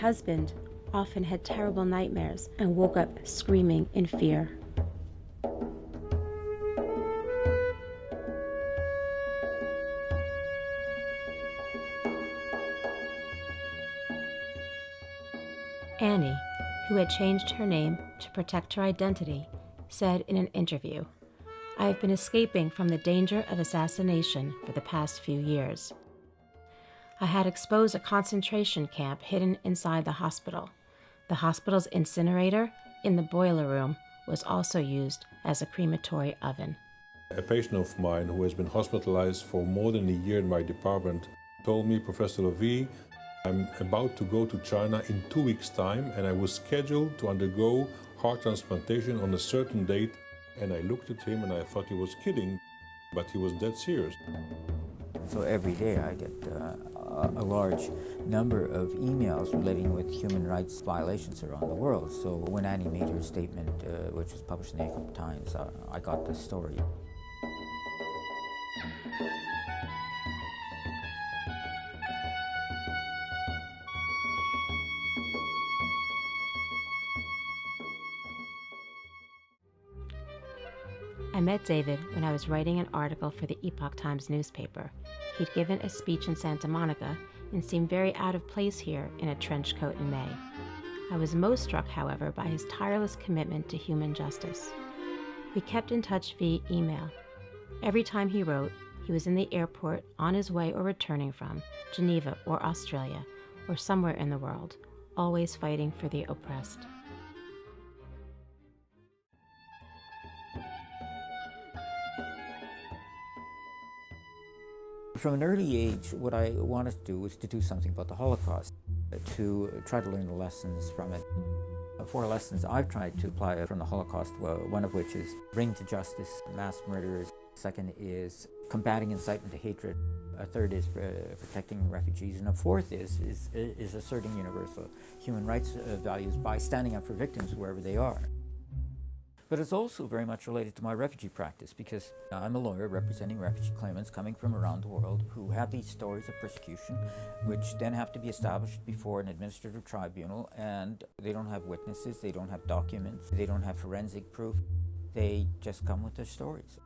husband often had terrible nightmares and woke up screaming in fear. Annie, who had changed her name to protect her identity, said in an interview, "I have been escaping from the danger of assassination for the past few years. I had exposed a concentration camp hidden inside the hospital. The hospital's incinerator in the boiler room was also used as a crematory oven." A patient of mine who has been hospitalized for more than a year in my department told me, "Professor Levy, I'm about to go to China in 2 weeks' time, and I was scheduled to undergo heart transplantation on a certain date." And I looked at him and I thought he was kidding, but he was dead serious. So every day I get a large number of emails relating with human rights violations around the world. So when Annie made her statement, which was published in the Epoch Times, I got this story. I met David when I was writing an article for the Epoch Times newspaper. He'd given a speech in Santa Monica and seemed very out of place here in a trench coat in May. I was most struck, however, by his tireless commitment to human justice. We kept in touch via email. Every time he wrote, he was in the airport on his way or returning from Geneva or Australia or somewhere in the world, always fighting for the oppressed. From an early age, what I wanted to do was to do something about the Holocaust, to try to learn the lessons from it. 4 lessons I've tried to apply from the Holocaust, one of which is bring to justice mass murderers. Second is combating incitement to hatred. A third is protecting refugees. And a fourth is asserting universal human rights values by standing up for victims wherever they are. But it's also very much related to my refugee practice, because I'm a lawyer representing refugee claimants coming from around the world who have these stories of persecution, which then have to be established before an administrative tribunal, and they don't have witnesses, they don't have documents, they don't have forensic proof. They just come with their stories.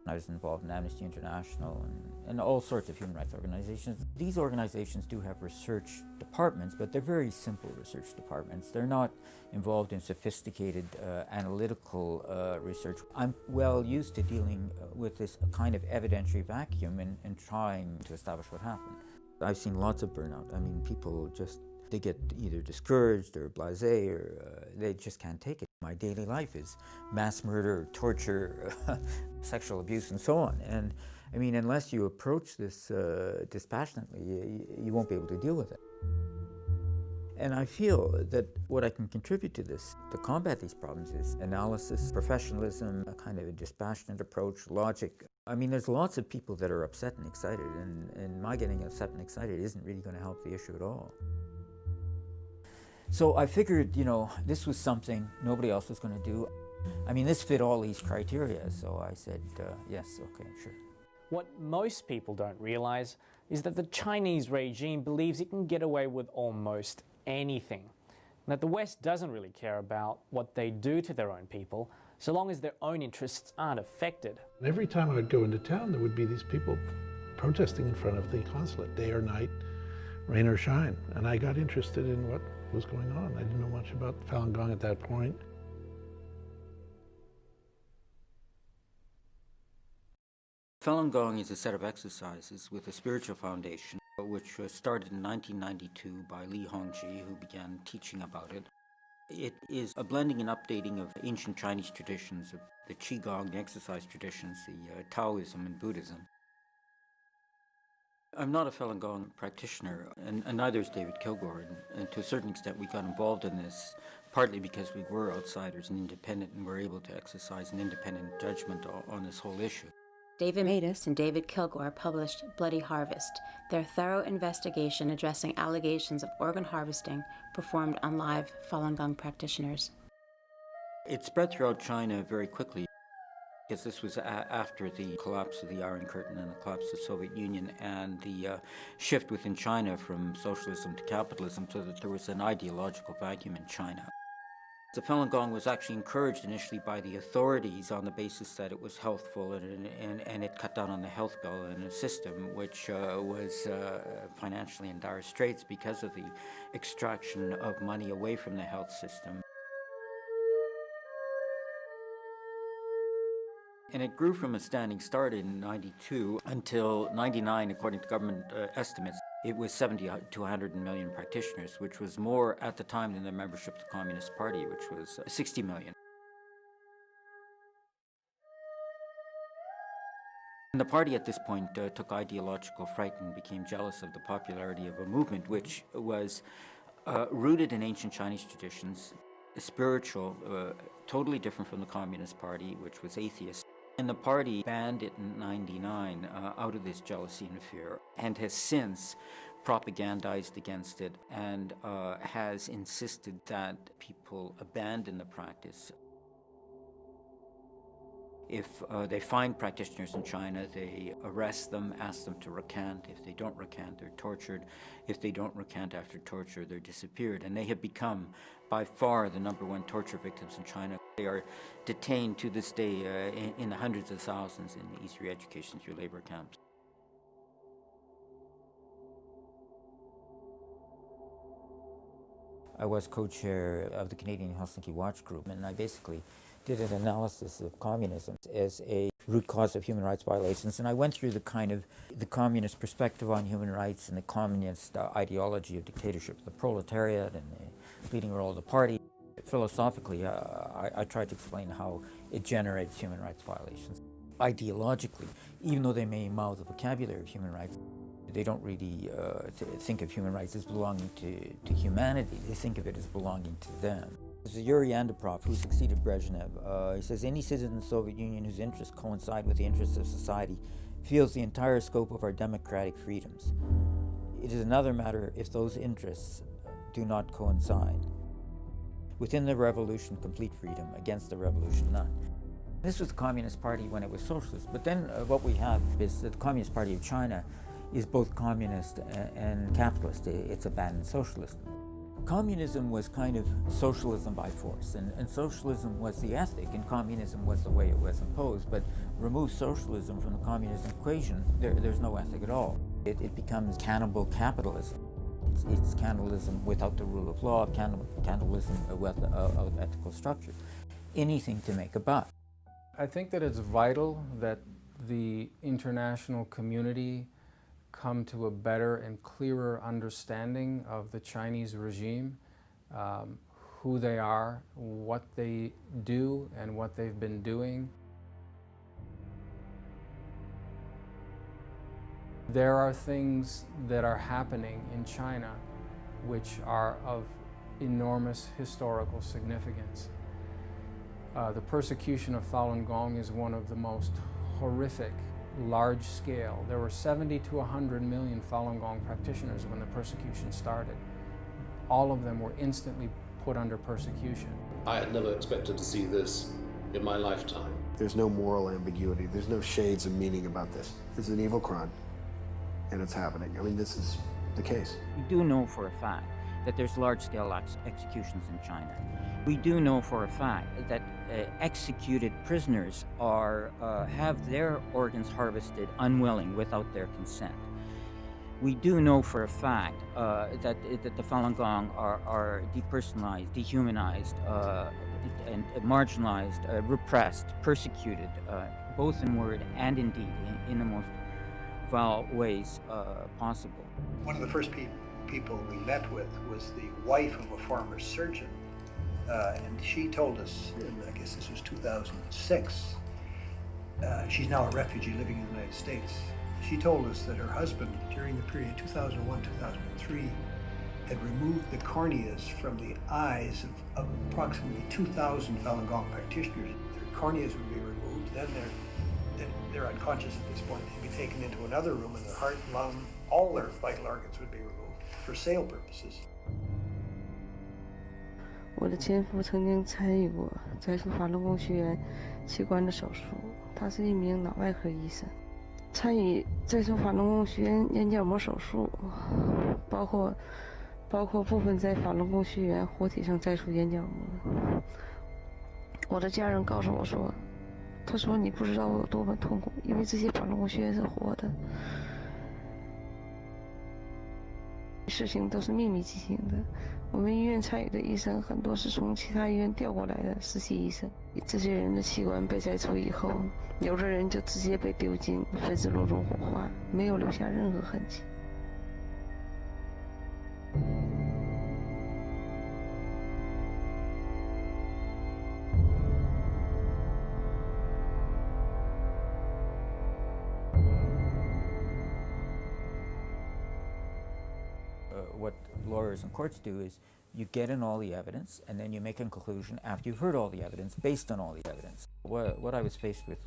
I was involved in Amnesty International and all sorts of human rights organizations. These organizations do have research departments, but they're very simple research departments. They're not involved in sophisticated analytical research. I'm well used to dealing with this kind of evidentiary vacuum and trying to establish what happened. I've seen lots of burnout. I mean, people just, they get either discouraged or blasé, or they just can't take it. My daily life is mass murder, torture, sexual abuse, and so on. And I mean, unless you approach this dispassionately, you won't be able to deal with it. And I feel that what I can contribute to this, to combat these problems, is analysis, professionalism, a kind of a dispassionate approach, logic. I mean, there's lots of people that are upset and excited, and my getting upset and excited isn't really going to help the issue at all. So I figured, you know, this was something nobody else was going to do. I mean, this fit all these criteria, so I said, yes, okay, sure. What most people don't realize is that the Chinese regime believes it can get away with almost anything, and that the West doesn't really care about what they do to their own people, so long as their own interests aren't affected. Every time I would go into town, there would be these people protesting in front of the consulate, day or night, rain or shine. And I got interested in what was going on. I didn't know much about Falun Gong at that point. Falun Gong is a set of exercises with a spiritual foundation, which was started in 1992 by Li Hongji, who began teaching about it. It is a blending and updating of ancient Chinese traditions, of the Qigong, the exercise traditions, the Taoism and Buddhism. I'm not a Falun Gong practitioner, and neither is David Kilgore, and to a certain extent we got involved in this partly because we were outsiders and independent and were able to exercise an independent judgment on this whole issue. David Matus and David Kilgore published Bloody Harvest, their thorough investigation addressing allegations of organ harvesting performed on live Falun Gong practitioners. It spread throughout China very quickly. because this was after the collapse of the Iron Curtain and the collapse of the Soviet Union and the shift within China from socialism to capitalism, so that there was an ideological vacuum in China. The Falun Gong was actually encouraged initially by the authorities on the basis that it was healthful and it cut down on the health bill in a system which was financially in dire straits because of the extraction of money away from the health system. And it grew from a standing start in 92 until 99, according to government estimates. It was 70 to 100 million practitioners, which was more at the time than the membership of the Communist Party, which was 60 million. And the party at this point took ideological fright and became jealous of the popularity of a movement which was rooted in ancient Chinese traditions, spiritual, totally different from the Communist Party, which was atheist. And the party banned it in 99 out of this jealousy and fear, and has since propagandized against it and has insisted that people abandon the practice. If they find practitioners in China, they arrest them, ask them to recant. If they don't recant, they're tortured. If they don't recant after torture, they're disappeared. And they have become, by far, the #1 torture victims in China. They are detained to this day in the hundreds of thousands in the East re-education through labor camps. I was co-chair of the Canadian Helsinki Watch Group, and I basically did an analysis of communism as a root cause of human rights violations. And I went through the communist perspective on human rights and the communist ideology of dictatorship, the proletariat and the leading role of the party. Philosophically, I tried to explain how it generates human rights violations. Ideologically, even though they may mouth the vocabulary of human rights, they don't really think of human rights as belonging to humanity. They think of it as belonging to them. This is Yuri Andropov, who succeeded Brezhnev. He says, any citizen of the Soviet Union whose interests coincide with the interests of society feels the entire scope of our democratic freedoms. It is another matter if those interests do not coincide. Within the revolution, complete freedom. Against the revolution, none. This was the Communist Party when it was socialist. But then what we have is that the Communist Party of China is both communist and capitalist. It's abandoned socialism. Communism was kind of socialism by force, and socialism was the ethic, and communism was the way it was imposed. But remove socialism from the communist equation, there's no ethic at all. It becomes cannibal capitalism. It's cannibalism without the rule of law, cannibalism without ethical structure. Anything to make a buck. I think that it's vital that the international community come to a better and clearer understanding of the Chinese regime, who they are, what they do, and what they've been doing. There are things that are happening in China which are of enormous historical significance. The persecution of Falun Gong is one of the most horrific, large scale. There were 70 to 100 million Falun Gong practitioners when the persecution started. All of them were instantly put under persecution. I had never expected to see this in my lifetime. There's no moral ambiguity. There's no shades of meaning about this. It's an evil crime, and it's happening. I mean, this is the case. We do know for a fact that there's large-scale executions in China. We do know for a fact that executed prisoners have their organs harvested unwilling, without their consent. We do know for a fact that the Falun Gong are depersonalized, dehumanized, and marginalized, repressed, persecuted, both in word and in deed, in the most foul ways possible. One of the first people we met with was the wife of a former surgeon. And she told us, I guess this was 2006, she's now a refugee living in the United States. She told us that her husband, during the period 2001-2003, had removed the corneas from the eyes of approximately 2,000 Falun Gong practitioners. Their corneas would be removed, then they're unconscious at this point. They'd be taken into another room, and their heart, lung, all their vital organs would be removed for sale purposes. 我的前夫曾经参与过摘除法轮功学员器官的手术，他是一名脑外科医生。参与摘除法轮功学员眼角膜手术，包括部分在法轮功学员活体上摘除眼角膜。我的家人告诉我说，他说你不知道我有多么痛苦，因为这些法轮功学员是活的。事情都是秘密进行的，我们医院参与的医生很多是从其他医院调过来的实习医生。这些人的器官被摘除以后，有的人就直接被丢进分子炉中火化，没有留下任何痕迹。What lawyers and courts do is you get in all the evidence and then you make a conclusion after you've heard all the evidence based on all the evidence. What I was faced with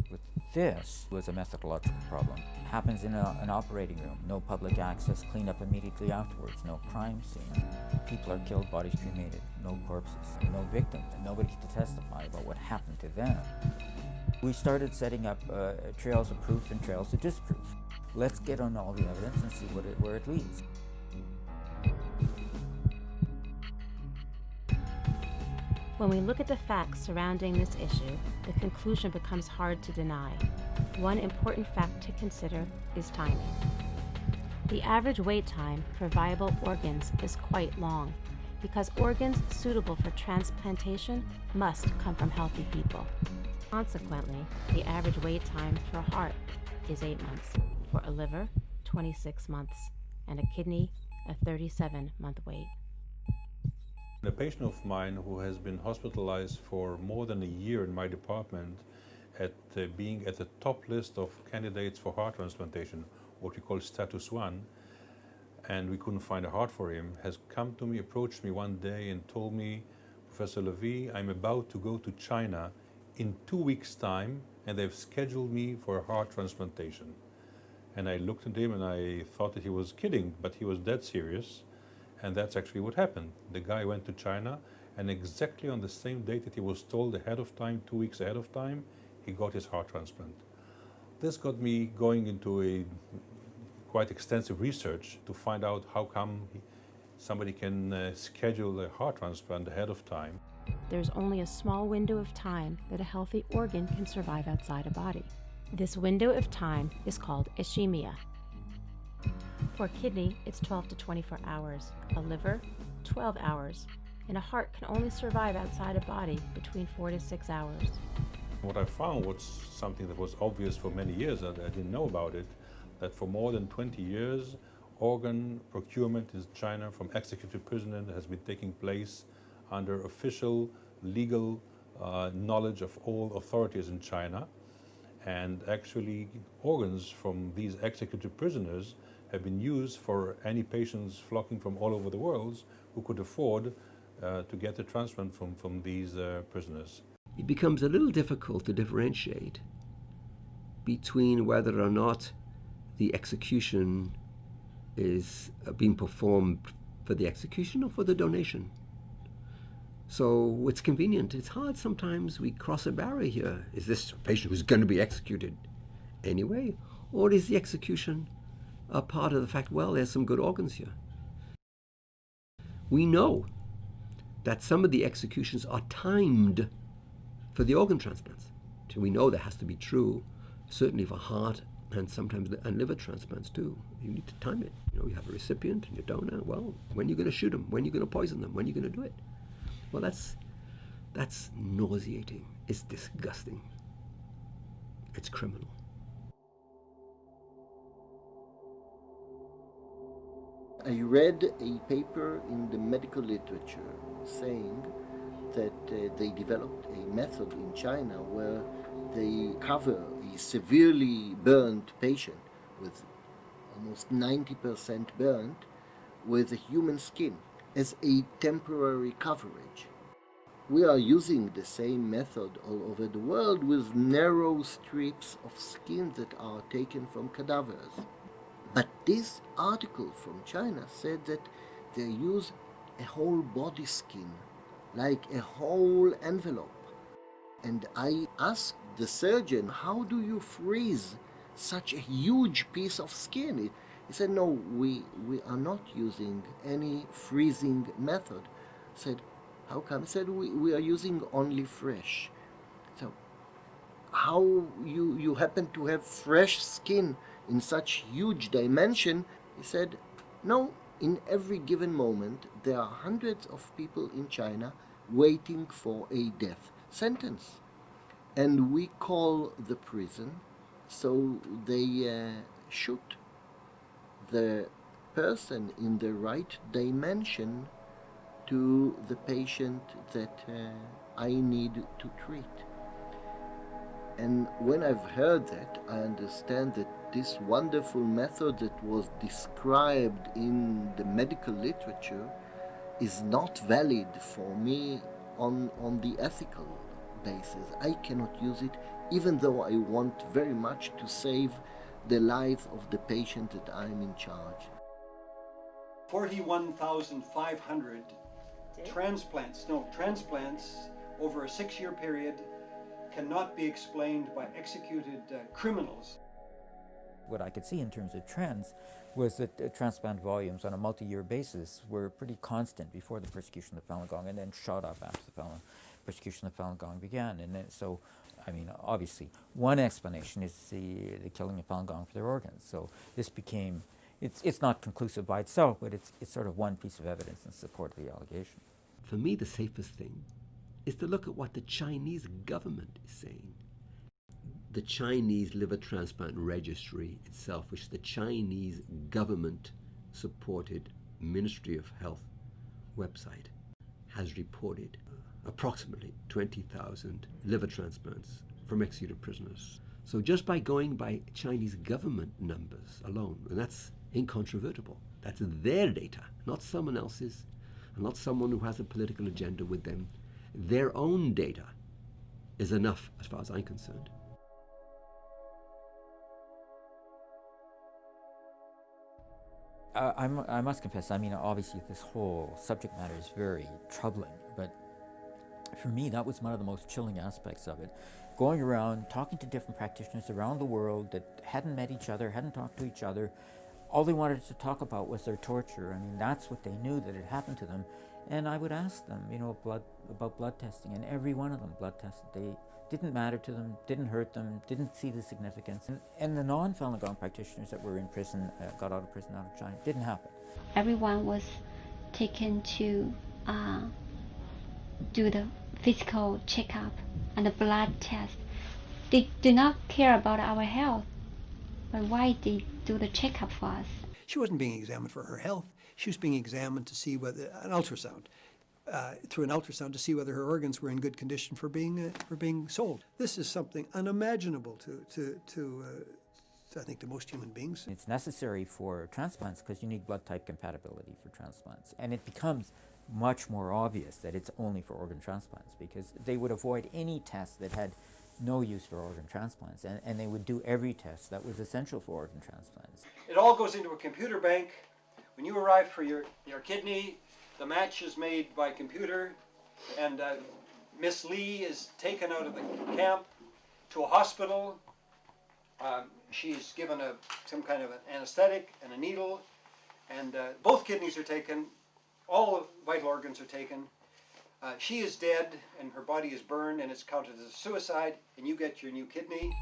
this was a methodological problem. It happens in an operating room, no public access, clean up immediately afterwards, no crime scene. People are killed, bodies cremated, no corpses, no victims, and nobody to testify about what happened to them. We started setting up trails of proof and trails of disproof. Let's get on all the evidence and see where it leads. When we look at the facts surrounding this issue, the conclusion becomes hard to deny. One important fact to consider is timing. The average wait time for viable organs is quite long, because organs suitable for transplantation must come from healthy people. Consequently, the average wait time for a heart is 8 months, for a liver, 26 months, and a kidney, a 37-month wait. A patient of mine who has been hospitalized for more than a year in my department being at the top list of candidates for heart transplantation, what we call status 1, and we couldn't find a heart for him, has come to me, approached me one day and told me, Professor Levy, I'm about to go to China in 2 weeks' time and they've scheduled me for a heart transplantation. And I looked at him and I thought that he was kidding, but he was dead serious. And that's actually what happened. The guy went to China, and exactly on the same date that he was told ahead of time, 2 weeks ahead of time, he got his heart transplant. This got me going into a quite extensive research to find out how come somebody can schedule a heart transplant ahead of time. There's only a small window of time that a healthy organ can survive outside a body. This window of time is called ischemia. For a kidney, it's 12 to 24 hours, a liver, 12 hours, and a heart can only survive outside a body between 4 to 6 hours. What I found was something that was obvious for many years, and I didn't know about it, that for more than 20 years, organ procurement in China from executed prisoners has been taking place under official legal knowledge of all authorities in China. And actually, organs from these executed prisoners have been used for any patients flocking from all over the world who could afford to get the transplant from these prisoners. It becomes a little difficult to differentiate between whether or not the execution is being performed for the execution or for the donation. So it's convenient. It's hard sometimes. We cross a barrier here. Is this a patient who's going to be executed anyway? Or is the execution a part of the fact, well, there's some good organs here? We know that some of the executions are timed for the organ transplants. So we know that has to be true, certainly for heart and sometimes and liver transplants too. You need to time it. You have a recipient and your donor. Well, when are you going to shoot them? When are you going to poison them? When are you going to do it? Well, that's nauseating. It's disgusting. It's criminal. I read a paper in the medical literature saying that they developed a method in China where they cover a severely burned patient with almost 90% burned with a human skin as a temporary coverage. We are using the same method all over the world with narrow strips of skin that are taken from cadavers. But this article from China said that they use a whole body skin like a whole envelope. And I asked the surgeon, how do you freeze such a huge piece of skin? He said, no, we are not using any freezing method. I said, how come? He said, we are using only fresh. So how you happen to have fresh skin in such huge dimension? He said, no, in every given moment there are hundreds of people in China waiting for a death sentence. And we call the prison, so they shoot the person in the right dimension to the patient that I need to treat. And when I've heard that, I understand that this wonderful method that was described in the medical literature is not valid for me on the ethical basis. I cannot use it, even though I want very much to save the life of the patient that I'm in charge. 41,500 transplants over a 6-year period cannot be explained by executed criminals. What I could see in terms of trends was that transplant volumes on a multi-year basis were pretty constant before the persecution of Falun Gong, and then shot up after the persecution of Falun Gong began. And then, so, I mean, obviously, one explanation is the killing of Falun Gong for their organs. So this became, it's not conclusive by itself, but it's sort of one piece of evidence in support of the allegation. For me, the safest thing is to look at what the Chinese government is saying. The Chinese Liver Transplant Registry itself, which is the Chinese government-supported Ministry of Health website, has reported approximately 20,000 liver transplants from executed prisoners. So just by going by Chinese government numbers alone, and that's incontrovertible, that's their data, not someone else's, and not someone who has a political agenda with them. Their own data is enough as far as I'm concerned. I must confess, I mean, obviously this whole subject matter is very troubling, but for me that was one of the most chilling aspects of it. Going around, talking to different practitioners around the world that hadn't met each other, hadn't talked to each other, all they wanted to talk about was their torture. I mean, that's what they knew that had happened to them. And I would ask them, you know, about blood testing, and every one of them blood tested. They didn't matter to them, didn't hurt them, didn't see the significance. And the non-Falun Gong practitioners that were in prison, got out of prison out of China, didn't happen. Everyone was taken to do the physical checkup and the blood test. They do not care about our health, but why they do the checkup for us? She wasn't being examined for her health. She was being examined to see whether an ultrasound, through an ultrasound, to see whether her organs were in good condition for being sold. This is something unimaginable to I think to most human beings. It's necessary for transplants because you need blood type compatibility for transplants, and it becomes much more obvious that it's only for organ transplants because they would avoid any test that had no use for organ transplants, and they would do every test that was essential for organ transplants. It all goes into a computer bank. When you arrive for your kidney, the match is made by computer, and Miss Lee is taken out of the camp to a hospital. She's given some kind of an anesthetic and a needle, and both kidneys are taken, all vital organs are taken. She is dead, and her body is burned, and it's counted as a suicide, and you get your new kidney.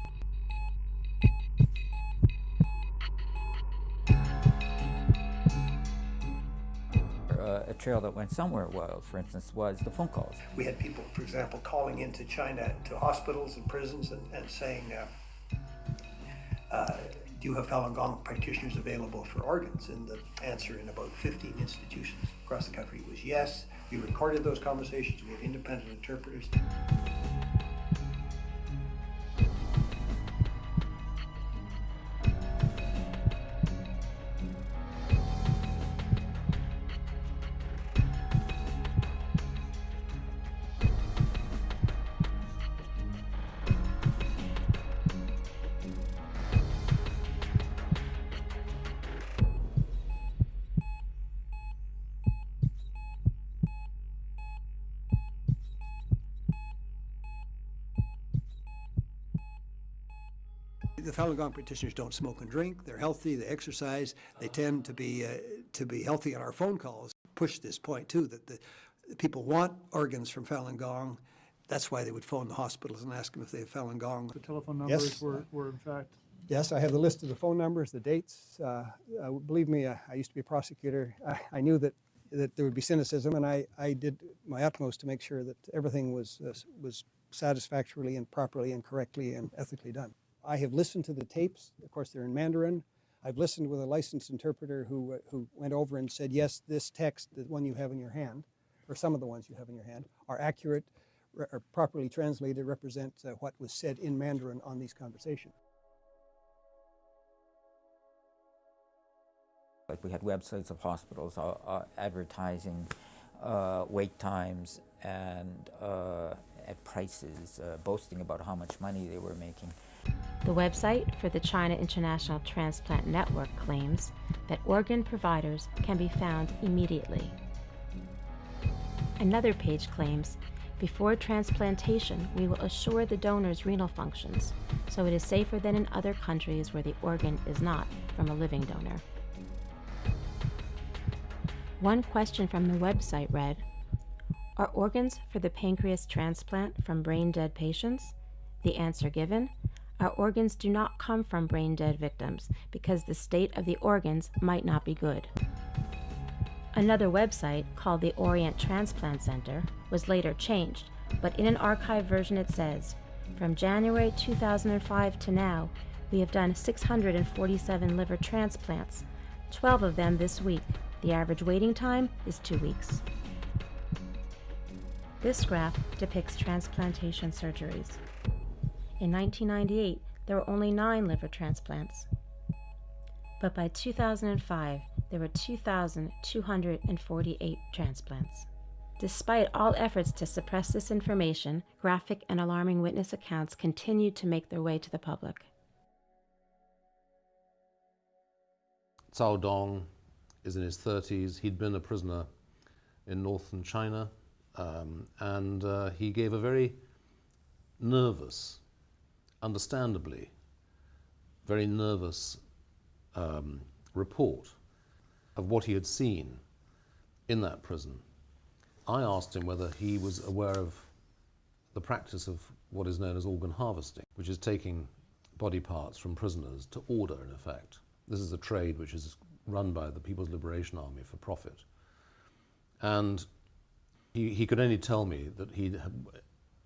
A trail that went somewhere wild, for instance, was the phone calls. We had people, for example, calling into China to hospitals and prisons and saying, do you have Falun Gong practitioners available for organs? And the answer in about 15 institutions across the country was yes. We recorded those conversations. We had independent interpreters. The Falun Gong practitioners don't smoke and drink. They're healthy. They exercise. They tend to be healthy on our phone calls. Push this point too, that the people want organs from Falun Gong. That's why they would phone the hospitals and ask them if they have Falun Gong. The telephone numbers were in fact. Yes, I have the list of the phone numbers, the dates. Believe me, I used to be a prosecutor. I knew that there would be cynicism, and I did my utmost to make sure that everything was satisfactorily and properly and correctly and ethically done. I have listened to the tapes. Of course, they're in Mandarin. I've listened with a licensed interpreter who went over and said, yes, this text, the one you have in your hand, or some of the ones you have in your hand, are accurate, are properly translated, represent what was said in Mandarin on these conversations. Like we had websites of hospitals advertising wait times and prices, boasting about how much money they were making. The website for the China International Transplant Network claims that organ providers can be found immediately. Another page claims, before transplantation, we will assure the donor's renal functions, so it is safer than in other countries where the organ is not from a living donor. One question from the website read, are organs for the pancreas transplant from brain-dead patients? The answer given, our organs do not come from brain-dead victims because the state of the organs might not be good. Another website, called the Orient Transplant Center, was later changed, but in an archived version it says, from January 2005 to now, we have done 647 liver transplants, 12 of them this week. The average waiting time is 2 weeks. This graph depicts transplantation surgeries. In 1998, there were only 9 liver transplants. But by 2005, there were 2,248 transplants. Despite all efforts to suppress this information, graphic and alarming witness accounts continued to make their way to the public. Cao Dong is in his 30s. He'd been a prisoner in northern China, and he gave a very nervous, understandably, very nervous report of what he had seen in that prison. I asked him whether he was aware of the practice of what is known as organ harvesting, which is taking body parts from prisoners to order, in effect. This is a trade which is run by the People's Liberation Army for profit. And he could only tell me that he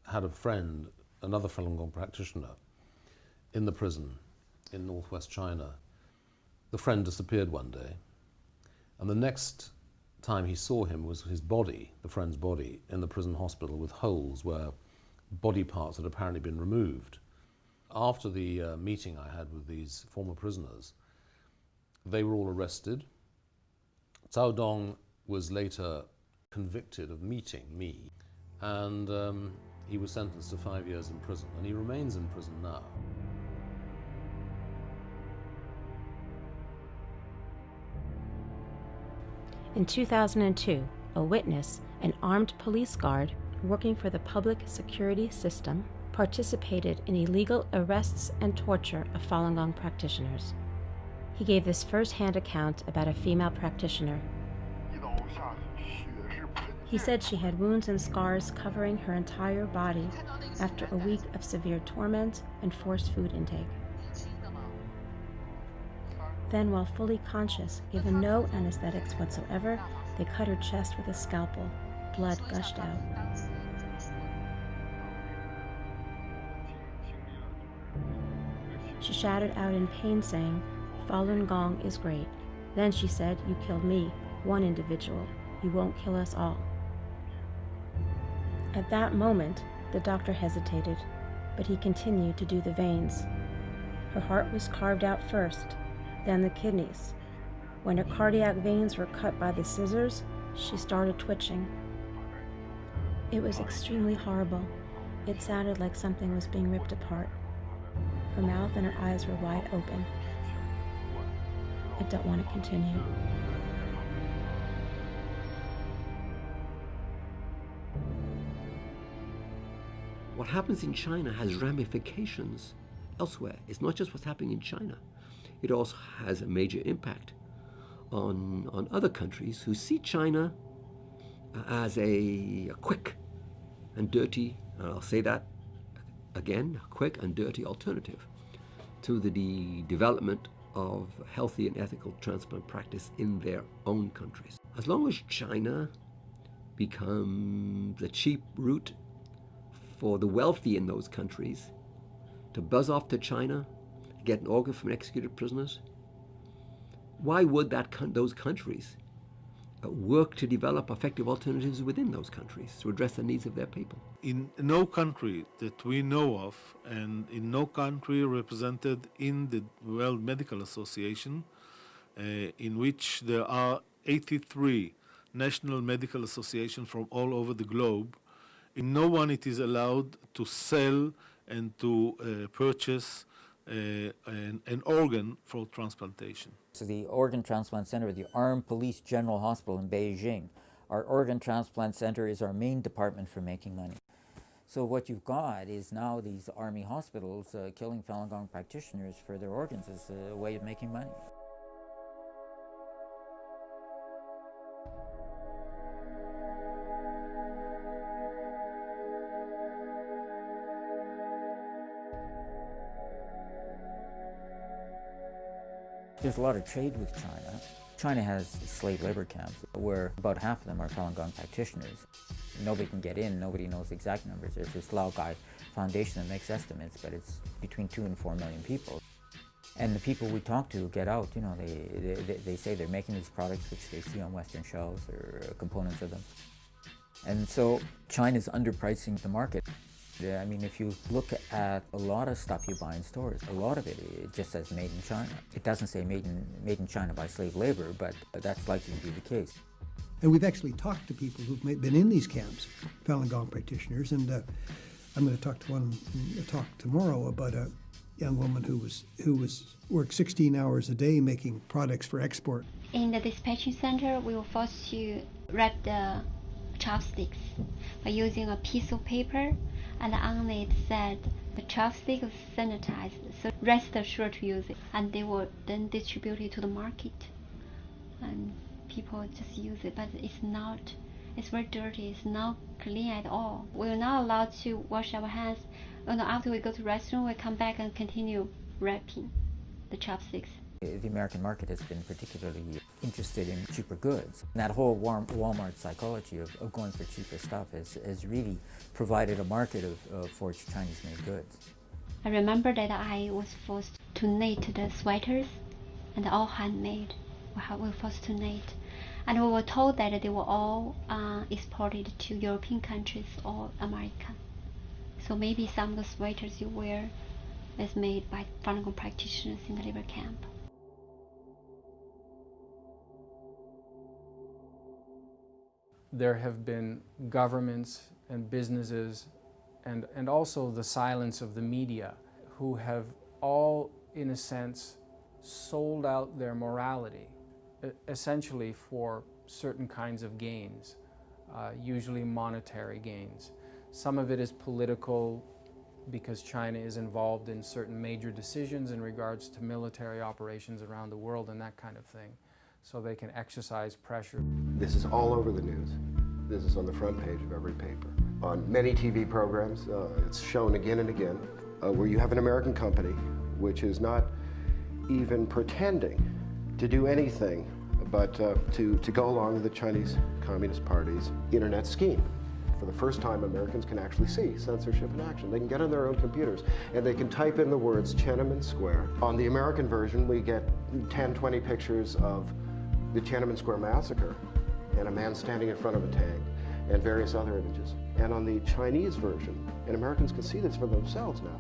had a friend, another Falun Gong practitioner, in the prison in northwest China. The friend disappeared one day, and the next time he saw him was his body, the friend's body, in the prison hospital with holes where body parts had apparently been removed. After the meeting I had with these former prisoners, they were all arrested. Cao Dong was later convicted of meeting me, and he was sentenced to 5 years in prison, and he remains in prison now. In 2002, a witness, an armed police guard working for the public security system, participated in illegal arrests and torture of Falun Gong practitioners. He gave this first-hand account about a female practitioner. He said she had wounds and scars covering her entire body after a week of severe torment and forced food intake. Then, while fully conscious, given no anesthetics whatsoever, they cut her chest with a scalpel. Blood gushed out. She shouted out in pain, saying, "Falun Gong is great." Then she said, "You killed me, one individual. You won't kill us all." At that moment, the doctor hesitated, but he continued to do the veins. Her heart was carved out first, then the kidneys. When her cardiac veins were cut by the scissors, she started twitching. It was extremely horrible. It sounded like something was being ripped apart. Her mouth and her eyes were wide open. I don't want to continue. What happens in China has ramifications elsewhere. It's not just what's happening in China. It also has a major impact on other countries who see China as a quick and dirty, and I'll say that again, a quick and dirty alternative to the development of healthy and ethical transplant practice in their own countries. As long as China becomes a cheap route for the wealthy in those countries to buzz off to China, get an organ from executed prisoners, why would those countries work to develop effective alternatives within those countries to address the needs of their people? In no country that we know of, and in no country represented in the World Medical Association, in which there are 83 national medical associations from all over the globe, in no one it is allowed to sell and to purchase an organ for transplantation. So the Organ Transplant Center at the Armed Police General Hospital in Beijing, our Organ Transplant Center is our main department for making money. So what you've got is now these army hospitals killing Falun Gong practitioners for their organs as a way of making money. There's a lot of trade with China. China has slave labor camps where about half of them are Falun Gong practitioners. Nobody can get in, nobody knows the exact numbers. There's this Laogai Foundation that makes estimates, but it's between 2 and 4 million people. And the people we talk to get out, you know, they say they're making these products which they see on Western shelves or components of them. And so China's underpricing the market. I mean, if you look at a lot of stuff you buy in stores, a lot of it just says made in China. It doesn't say made in China by slave labor, but that's likely to be the case. And we've actually talked to people who've been in these camps, Falun Gong practitioners, and I'm going to talk to one talk tomorrow about a young woman who worked 16 hours a day making products for export. In the dispatching center, we were forced to wrap the chopsticks by using a piece of paper, and on it said the chopstick was sanitized, so rest assured to use it. And they were then distributed to the market, and people just use it, but it's very dirty, it's not clean at all. We're not allowed to wash our hands. After we go to the restroom, we come back and continue wrapping the chopsticks. The American market has been particularly interested in cheaper goods. And that whole Walmart psychology of going for cheaper stuff has really provided a market for Chinese-made goods. I remember that I was forced to knit the sweaters, and all handmade. We were forced to knit. And we were told that they were all exported to European countries or America. So maybe some of the sweaters you wear is made by Falun Gong practitioners in the labor camp. There have been governments and businesses and also the silence of the media who have all, in a sense, sold out their morality, essentially for certain kinds of gains, usually monetary gains. Some of it is political because China is involved in certain major decisions in regards to military operations around the world and that kind of thing, so they can exercise pressure. This is all over the news. This is on the front page of every paper. On many TV programs, it's shown again and again, where you have an American company which is not even pretending to do anything but to go along with the Chinese Communist Party's internet scheme. For the first time, Americans can actually see censorship in action. They can get on their own computers and they can type in the words Tiananmen Square. On the American version, we get 10, 20 pictures of the Tiananmen Square massacre and a man standing in front of a tank and various other images. And on the Chinese version, and Americans can see this for themselves now,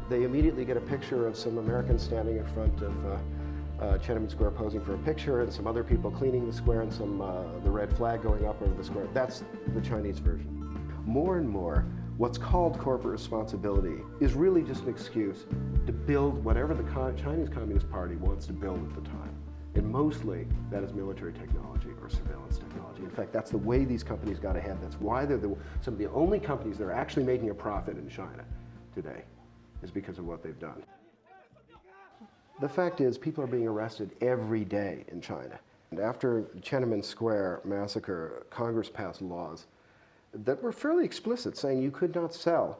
they immediately get a picture of some Americans standing in front of Tiananmen Square posing for a picture, and some other people cleaning the square, and some the red flag going up over the square. That's the Chinese version. More and more, what's called corporate responsibility is really just an excuse to build whatever the Chinese Communist Party wants to build at the time. And mostly, that is military technology or surveillance technology. In fact, that's the way these companies got ahead. That's why they're some of the only companies that are actually making a profit in China today. is because of what they've done. The fact is, people are being arrested every day in China. And after the Tiananmen Square massacre, Congress passed laws that were fairly explicit, saying you could not sell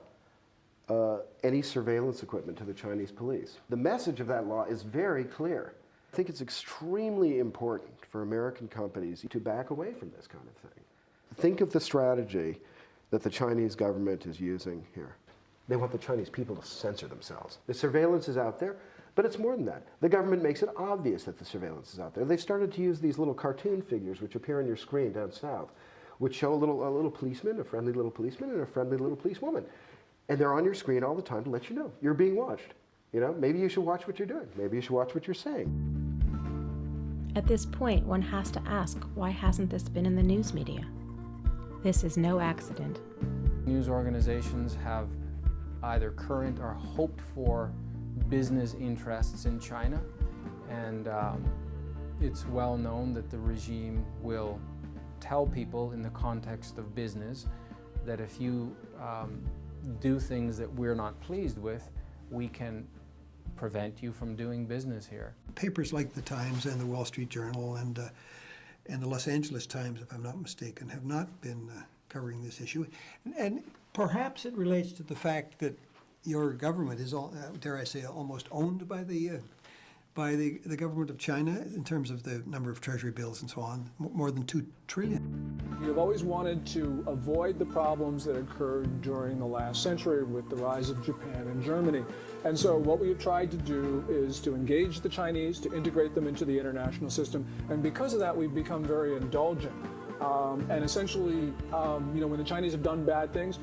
any surveillance equipment to the Chinese police. The message of that law is very clear. I think it's extremely important for American companies to back away from this kind of thing. Think of the strategy that the Chinese government is using here. They want the Chinese people to censor themselves. The surveillance is out there, but it's more than that. The government makes it obvious that the surveillance is out there. They've started to use these little cartoon figures which appear on your screen down south, which show a little policeman, a friendly little policeman, and a friendly little policewoman. And they're on your screen all the time to let you know you're being watched. You know, maybe you should watch what you're doing. Maybe you should watch what you're saying. At this point, one has to ask, why hasn't this been in the news media? This is no accident. News organizations have either current or hoped for business interests in China, and it's well known that the regime will tell people in the context of business that if you do things that we're not pleased with, we can prevent you from doing business here. Papers like the Times and the Wall Street Journal and the Los Angeles Times, if I'm not mistaken, have not been covering this issue. And perhaps it relates to the fact that your government is, dare I say, almost owned by the government of China in terms of the number of treasury bills and so on, more than 2 trillion. You've always wanted to avoid the problems that occurred during the last century with the rise of Japan and Germany. And so what we have tried to do is to engage the Chinese, to integrate them into the international system. And because of that, we've become very indulgent. And essentially, when the Chinese have done bad things,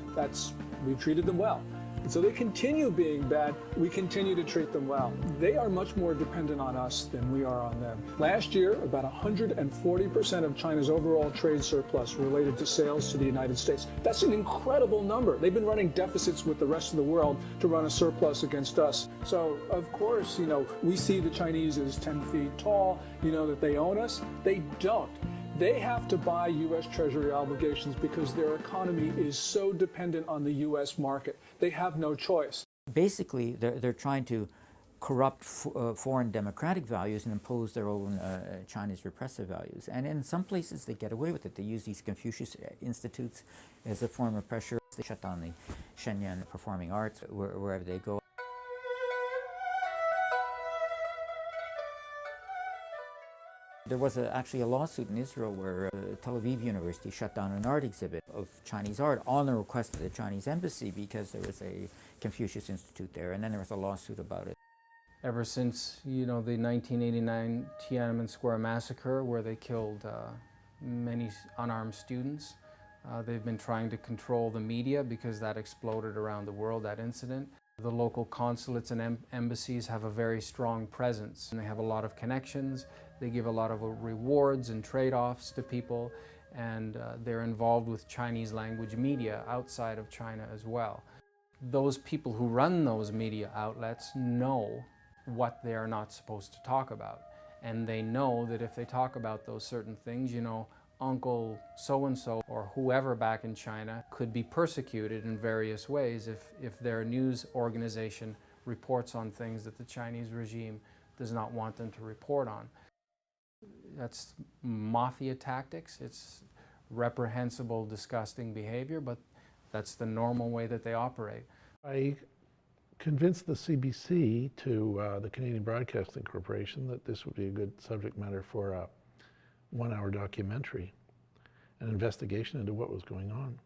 we've treated them well. And so they continue being bad, we continue to treat them well. They are much more dependent on us than we are on them. Last year, about 140% of China's overall trade surplus related to sales to the United States. That's an incredible number. They've been running deficits with the rest of the world to run a surplus against us. So, of course, we see the Chinese as 10 feet tall, that they own us. They don't. They have to buy U.S. Treasury obligations because their economy is so dependent on the U.S. market. They have no choice. Basically, they're trying to corrupt foreign democratic values and impose their own Chinese repressive values. And in some places, they get away with it. They use these Confucius institutes as a form of pressure. They shut down the Shenyang Performing Arts wherever they go. There was actually a lawsuit in Israel where Tel Aviv University shut down an art exhibit of Chinese art on the request of the Chinese embassy because there was a Confucius Institute there, and then there was a lawsuit about it. Ever since, the 1989 Tiananmen Square massacre where they killed many unarmed students, they've been trying to control the media because that exploded around the world, that incident. The local consulates and embassies have a very strong presence, and they have a lot of connections. They give a lot of rewards and trade-offs to people, and they're involved with Chinese language media outside of China as well. Those people who run those media outlets know what they are not supposed to talk about, and they know that if they talk about those certain things, Uncle so-and-so or whoever back in China could be persecuted in various ways if their news organization reports on things that the Chinese regime does not want them to report on. That's mafia tactics. It's reprehensible, disgusting behavior, but that's the normal way that they operate. I convinced the CBC to the Canadian Broadcasting Corporation that this would be a good subject matter for a 1-hour documentary, an investigation into what was going on.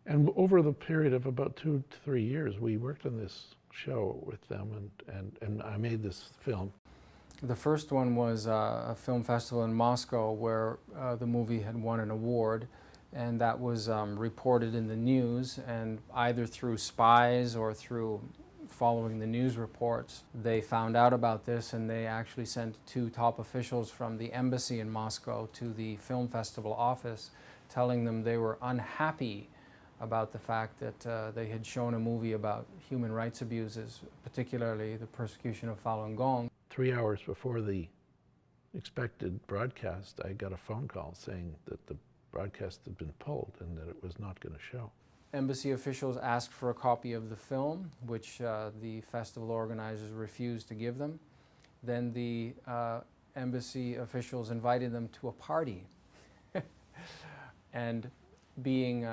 And over the period of about 2 to 3 years, we worked on this show with them, and I made this film. The first one was a film festival in Moscow where the movie had won an award, and that was reported in the news, and either through spies or through following the news reports, they found out about this, and they actually sent 2 top officials from the embassy in Moscow to the film festival office, telling them they were unhappy about the fact that they had shown a movie about human rights abuses, particularly the persecution of Falun Gong. 3 hours before the expected broadcast, I got a phone call saying that the broadcast had been pulled and that it was not going to show. embassy officials asked for a copy of the film, which the festival organizers refused to give them. Then the embassy officials invited them to a party. And being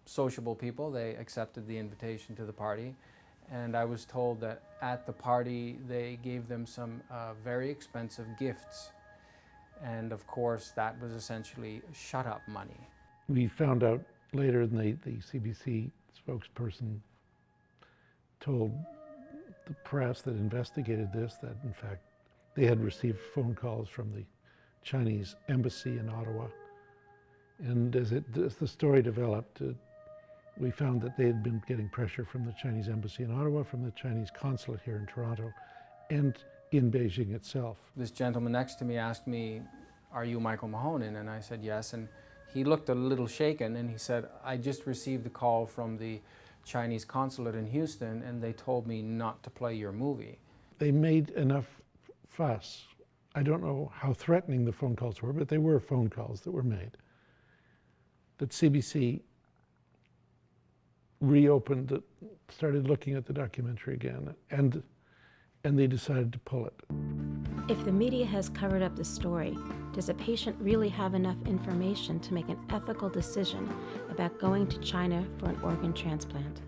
sociable people, they accepted the invitation to the party. And I was told that at the party they gave them some very expensive gifts. And of course that was essentially shut-up money. We found out later, the CBC spokesperson told the press that investigated this that in fact they had received phone calls from the Chinese embassy in Ottawa. And as the story developed, we found that they had been getting pressure from the Chinese embassy in Ottawa, from the Chinese consulate here in Toronto, and in Beijing itself. This gentleman next to me asked me, "Are you Michael Mahonen?" And I said, "Yes." And he looked a little shaken and he said, "I just received a call from the Chinese consulate in Houston and they told me not to play your movie." They made enough fuss. I don't know how threatening the phone calls were, but they were phone calls that were made. That CBC reopened it, started looking at the documentary again, and they decided to pull it. If the media has covered up the story, does a patient really have enough information to make an ethical decision about going to China for an organ transplant?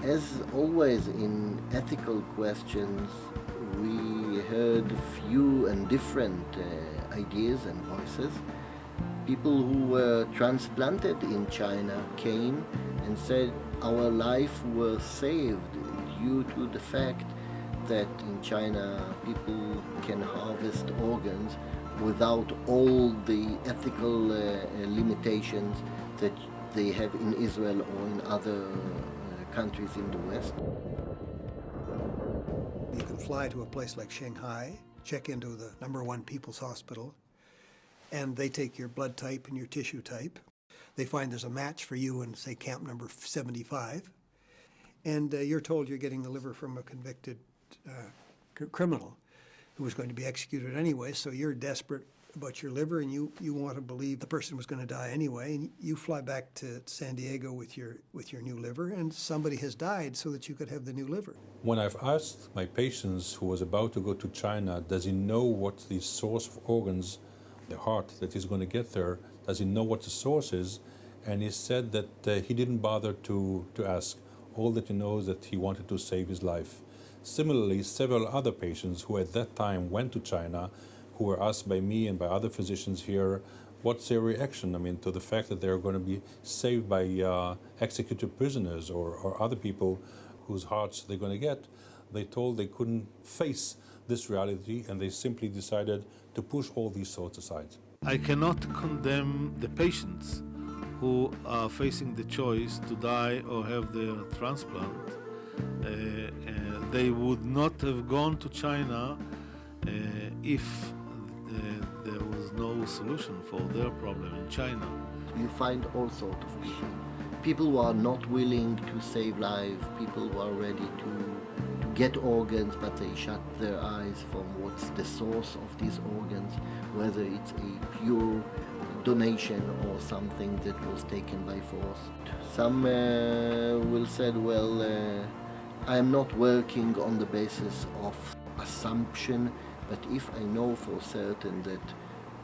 As always in ethical questions, we heard few and different ideas and voices. People who were transplanted in China came and said our life was saved due to the fact that in China people can harvest organs without all the ethical limitations that they have in Israel or in other countries in the West. You can fly to a place like Shanghai, check into the #1 People's Hospital, and they take your blood type and your tissue type. They find there's a match for you in, say, camp number 75, and you're told you're getting the liver from a convicted criminal who was going to be executed anyway, so you're desperate about your liver and you want to believe the person was going to die anyway, and you fly back to San Diego with your new liver, and somebody has died so that you could have the new liver. When I've asked my patients who was about to go to China, does he know what the source of organs, the heart that he's going to get there, does he know what the source is? And he said that he didn't bother to ask. All that he knows is that he wanted to save his life. Similarly, several other patients who at that time went to China, who were asked by me and by other physicians here, what's their reaction, to the fact that they're going to be saved by executed prisoners or other people whose hearts they're going to get. They told they couldn't face this reality and they simply decided to push all these thoughts aside. I cannot condemn the patients who are facing the choice to die or have their transplant. They would not have gone to China if there was no solution for their problem in China. You find all sorts of people. People who are not willing to save lives, people who are ready to get organs, but they shut their eyes from what's the source of these organs, whether it's a pure donation or something that was taken by force. Some will say, well, I am not working on the basis of assumption, but if I know for certain that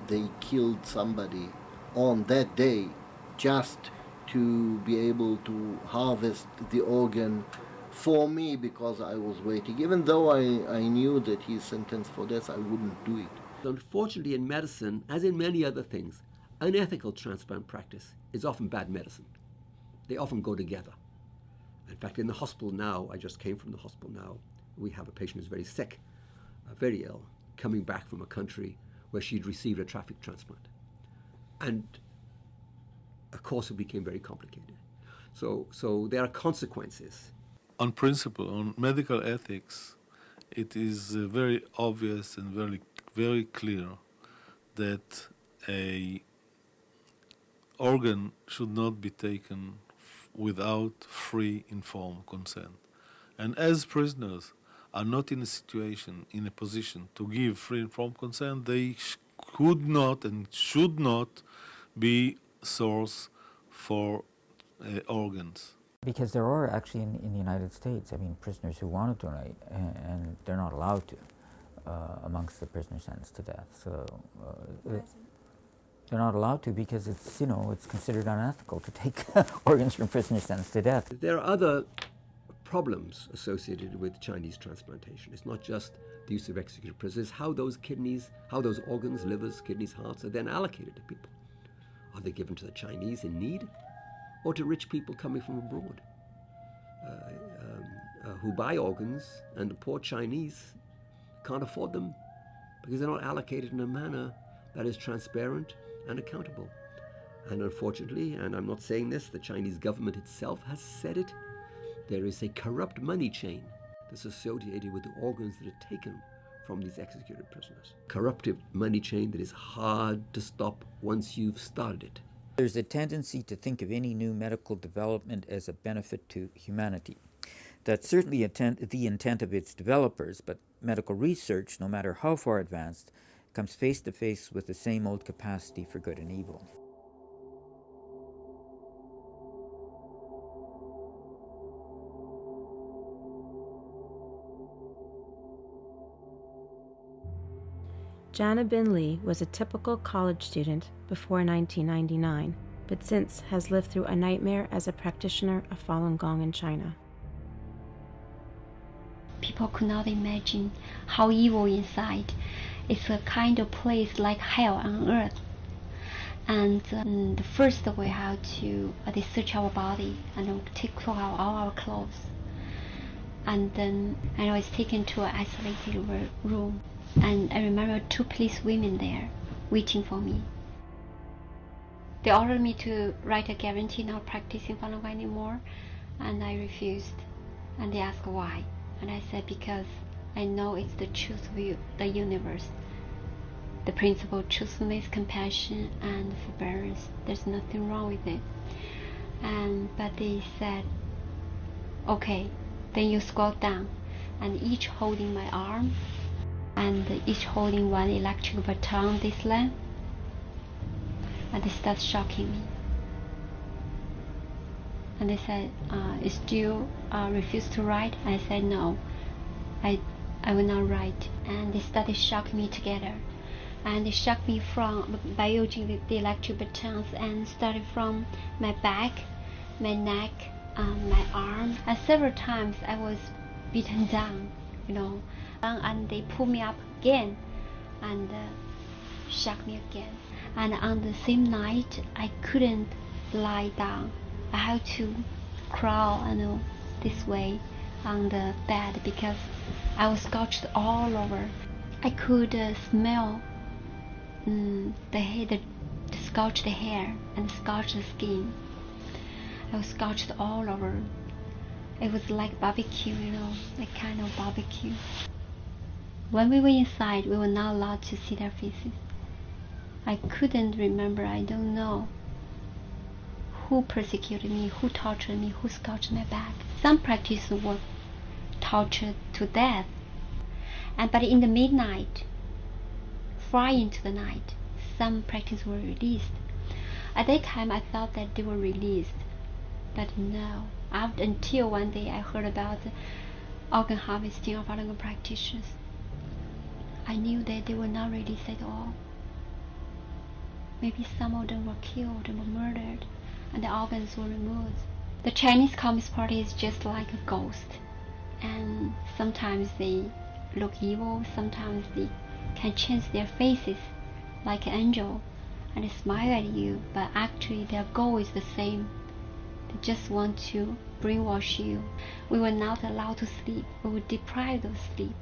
they killed somebody on that day just to be able to harvest the organ for me because I was waiting, even though I knew that he's sentenced for death, I wouldn't do it. Unfortunately, in medicine, as in many other things, unethical transplant practice is often bad medicine. They often go together. In fact, in the hospital now, I just came from the hospital now, we have a patient who's very sick, very ill, coming back from a country where she'd received a traffic transplant. And of course it became very complicated. So there are consequences. On principle, on medical ethics, it is very obvious and very clear that a organ should not be taken without free, informed consent. And as prisoners are not in a position to give free, informed consent, they could not and should not be source for organs? Because there are actually in the United States, I mean, prisoners who want to donate, and they're not allowed to amongst the prisoners sentenced to death. So they're not allowed to because it's, you know, it's considered unethical to take organs from prisoners sentenced to death. There are other problems associated with Chinese transplantation. It's not just the use of executed prisoners, how those kidneys, how those organs, livers, kidneys, hearts are then allocated to people. Are they given to the Chinese in need or to rich people coming from abroad who buy organs, and the poor Chinese can't afford them because they're not allocated in a manner that is transparent and accountable. And unfortunately, and I'm not saying this, the Chinese government itself has said it, there is a corrupt money chain that's associated with the organs that are taken from these executed prisoners. Corruptive money chain that is hard to stop once you've started it. There's a tendency to think of any new medical development as a benefit to humanity. That's certainly the intent of its developers, but medical research, no matter how far advanced, comes face to face with the same old capacity for good and evil. Jana Bin Lee was a typical college student before 1999, but since has lived through a nightmare as a practitioner of Falun Gong in China. People could not imagine how evil inside. It's a kind of place like hell on earth. And the first we have to they search our body and take out all our clothes. And then I was taken to an isolated room. And I remember 2 police women there waiting for me. They ordered me to write a guarantee not practicing Falun Gong anymore, and I refused. And they asked why, and I said because I know it's the truth of the universe. The principle of truthfulness, compassion, and forbearance. There's nothing wrong with it. But they said, okay, then you squat down, and each holding my arm, and each holding one electric baton this length, and they start shocking me. And they said, you still refuse to write? I said, no, I will not write. And they started shocking me together. And they shocked me by using the electric batons, and started from my back, my neck, my arm. And several times I was beaten down, you know. And they pulled me up again and shocked me again. And on the same night, I couldn't lie down. I had to crawl, this way on the bed because I was scorched all over. I could smell the scorched hair and scorched skin. I was scorched all over. It was like barbecue, like kind of barbecue. When we were inside, we were not allowed to see their faces. I couldn't remember, I don't know who persecuted me, who tortured me, who scorched my back. Some practitioners were tortured to death. But in the midnight, far into the night, some practitioners were released. At that time, I thought that they were released. But no, until one day I heard about organ harvesting of Falun Gong practitioners. I knew that they were not released at all. Maybe some of them were killed and were murdered, and the organs were removed. The Chinese Communist Party is just like a ghost, and sometimes they look evil, sometimes they can change their faces like an angel and they smile at you, but actually their goal is the same. They just want to brainwash you. We were not allowed to sleep. We were deprived of sleep.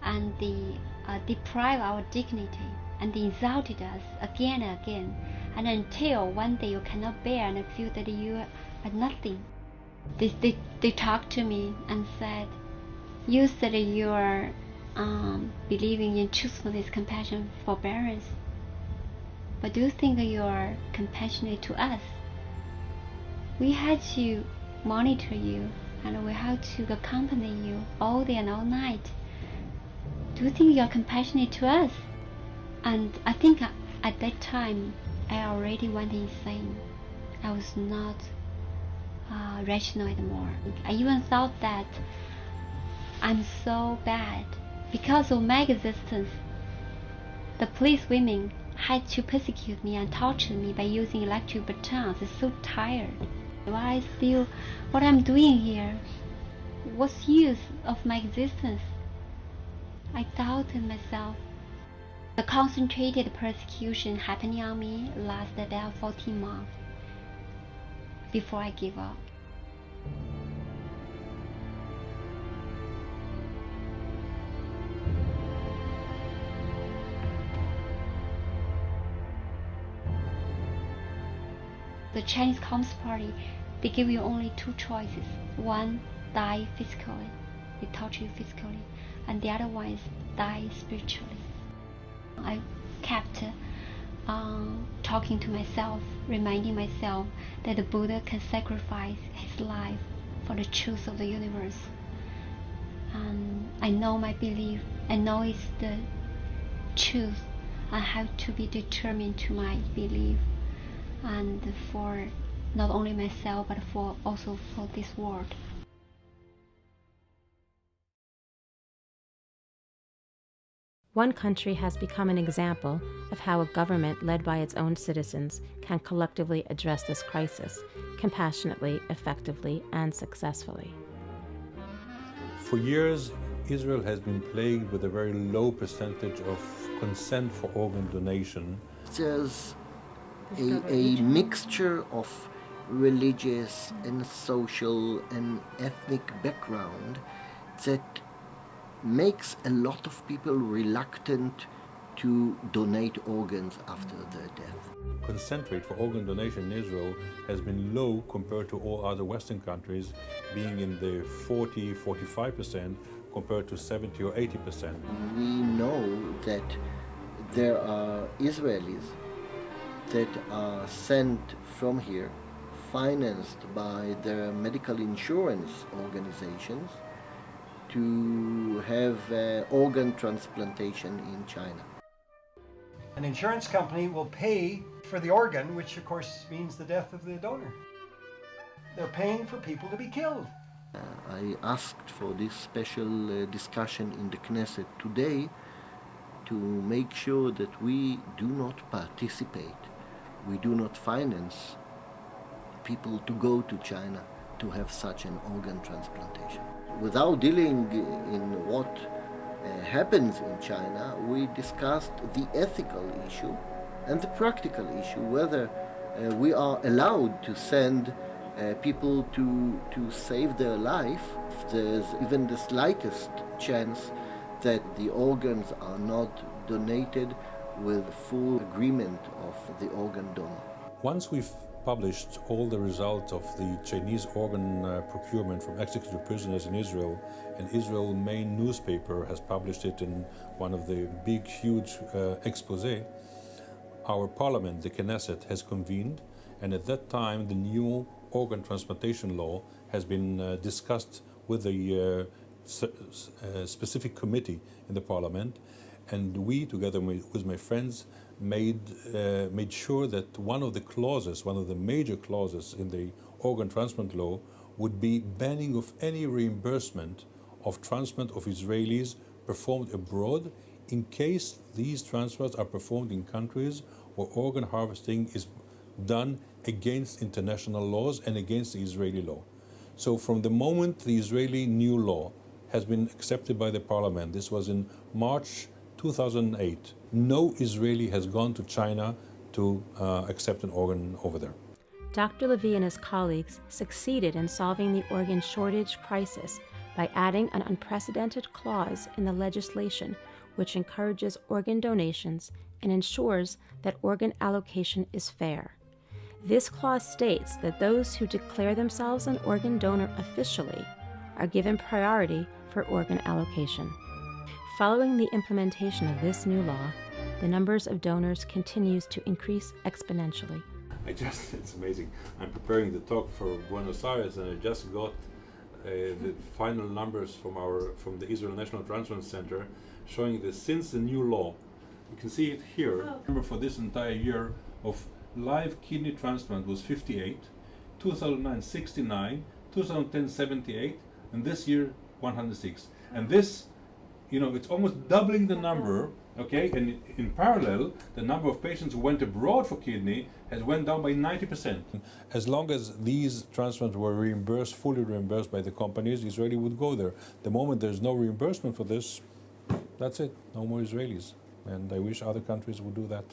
And they deprived our dignity, and they insulted us again and again, and until one day you cannot bear and feel that you are nothing. They talked to me and said, you said you are believing in truthfulness, compassion, forbearance, but do you think that you are compassionate to us? We had to monitor you, and we had to accompany you all day and all night. Do you think you are compassionate to us? And I think at that time I already went insane. I was not rational anymore. I even thought that I'm so bad. Because of my existence, the police women had to persecute me and torture me by using electric batons. I'm so tired. Why I feel what I'm doing here? What's the use of my existence? I doubted myself. The concentrated persecution happening on me lasted about 14 months before I gave up. The Chinese Communist Party, they give you only two choices. One, die physically, they torture you physically, and the other one is die spiritually. I kept talking to myself, reminding myself that the Buddha can sacrifice his life for the truth of the universe. And I know my belief, I know it's the truth. I have to be determined to my belief, and for not only myself but also for this world. One country has become an example of how a government led by its own citizens can collectively address this crisis, compassionately, effectively, and successfully. For years, Israel has been plagued with a very low percentage of consent for organ donation. There's a mixture of religious and social and ethnic background that makes a lot of people reluctant to donate organs after their death. Consent rate for organ donation in Israel has been low compared to all other Western countries, being in the 40-45% compared to 70 or 80%. We know that there are Israelis that are sent from here, financed by their medical insurance organizations, to have organ transplantation in China. An insurance company will pay for the organ, which of course means the death of the donor. They're paying for people to be killed. I asked for this special discussion in the Knesset today to make sure that we do not participate, we do not finance people to go to China to have such an organ transplantation. Without dealing in what happens in China, we discussed the ethical issue and the practical issue, whether we are allowed to send people to save their life if there's even the slightest chance that the organs are not donated with full agreement of the organ donor. Once we've published all the results of the Chinese organ procurement from executed prisoners in Israel, and Israel's main newspaper has published it in one of the big, huge expose, our parliament, the Knesset, has convened, and at that time the new organ transplantation law has been discussed with the specific committee in the parliament, and we, together with my friends, made sure that one of the major clauses in the organ transplant law would be banning of any reimbursement of transplant of Israelis performed abroad in case these transplants are performed in countries where organ harvesting is done against international laws and against the Israeli law. So from the moment the Israeli new law has been accepted by the parliament, this was in March 2008, no Israeli has gone to China to accept an organ over there. Dr. Levy and his colleagues succeeded in solving the organ shortage crisis by adding an unprecedented clause in the legislation which encourages organ donations and ensures that organ allocation is fair. This clause states that those who declare themselves an organ donor officially are given priority for organ allocation. Following the implementation of this new law, the numbers of donors continues to increase exponentially. It's amazing. I'm preparing the talk for Buenos Aires, and I just got the final numbers from the Israel National Transplant Center, showing that since the new law, you can see it here. Remember, for this entire year of live kidney transplant was 58, 2009 69, 2010 78, and this year 106. And this, you know, it's almost doubling the number, okay? And in parallel, the number of patients who went abroad for kidney has went down by 90%. As long as these transplants were reimbursed, fully reimbursed by the companies, Israeli would go there. The moment there's no reimbursement for this, that's it, no more Israelis. And I wish other countries would do that.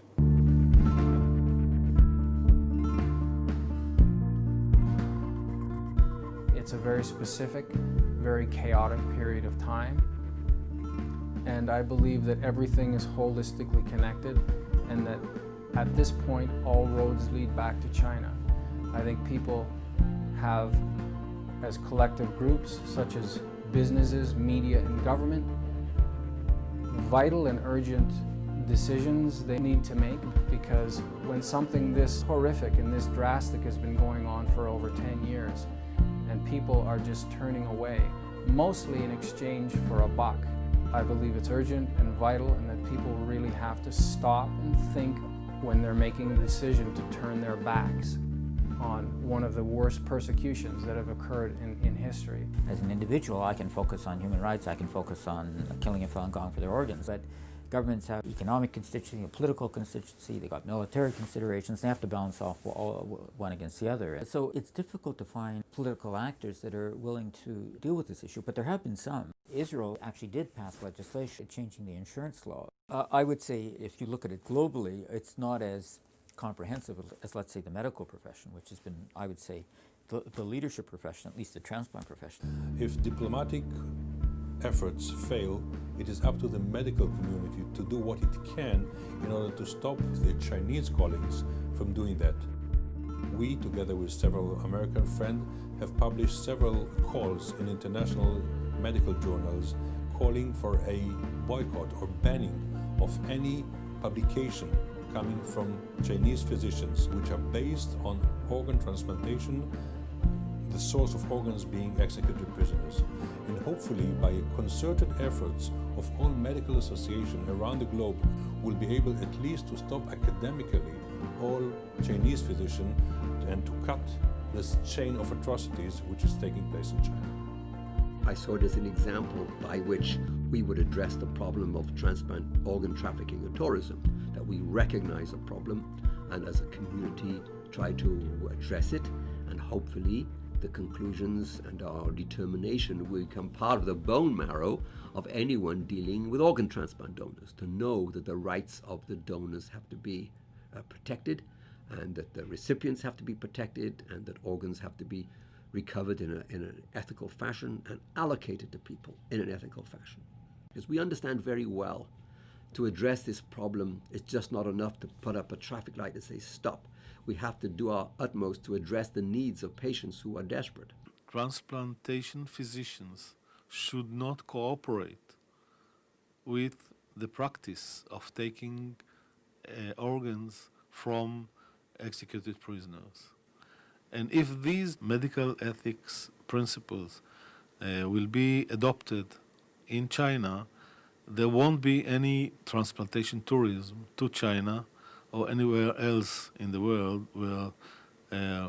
It's a very specific, very chaotic period of time. And I believe that everything is holistically connected and that at this point, all roads lead back to China. I think people have, as collective groups, such as businesses, media, and government, vital and urgent decisions they need to make, because when something this horrific and this drastic has been going on for over 10 years, and people are just turning away, mostly in exchange for a buck, I believe it's urgent and vital, and that people really have to stop and think when they're making a decision to turn their backs on one of the worst persecutions that have occurred in history. As an individual, I can focus on human rights, I can focus on killing in Falun Gong for their organs, but governments have economic constituency, a political constituency, they've got military considerations, they have to balance off one against the other. So it's difficult to find political actors that are willing to deal with this issue, but there have been some. Israel actually did pass legislation changing the insurance law. I would say if you look at it globally, it's not as comprehensive as, let's say, the medical profession, which has been, I would say, the leadership profession, at least the transplant profession. If diplomatic efforts fail, it is up to the medical community to do what it can in order to stop the Chinese colleagues from doing that. We, together with several American friends, have published several calls in international medical journals calling for a boycott or banning of any publication coming from Chinese physicians which are based on organ transplantation, the source of organs being executed prisoners. And hopefully by a concerted efforts of all medical associations around the globe, we'll be able at least to stop academically all Chinese physicians and to cut this chain of atrocities which is taking place in China. I saw it as an example by which we would address the problem of transplant organ trafficking and tourism, that we recognize a problem and as a community try to address it, and hopefully the conclusions and our determination will become part of the bone marrow of anyone dealing with organ transplant donors, to know that the rights of the donors have to be protected, and that the recipients have to be protected, and that organs have to be recovered in an ethical fashion and allocated to people in an ethical fashion. Because we understand very well, to address this problem, it's just not enough to put up a traffic light and say stop. We have to do our utmost to address the needs of patients who are desperate. Transplantation physicians should not cooperate with the practice of taking organs from executed prisoners. And if these medical ethics principles will be adopted in China, there won't be any transplantation tourism to China or anywhere else in the world where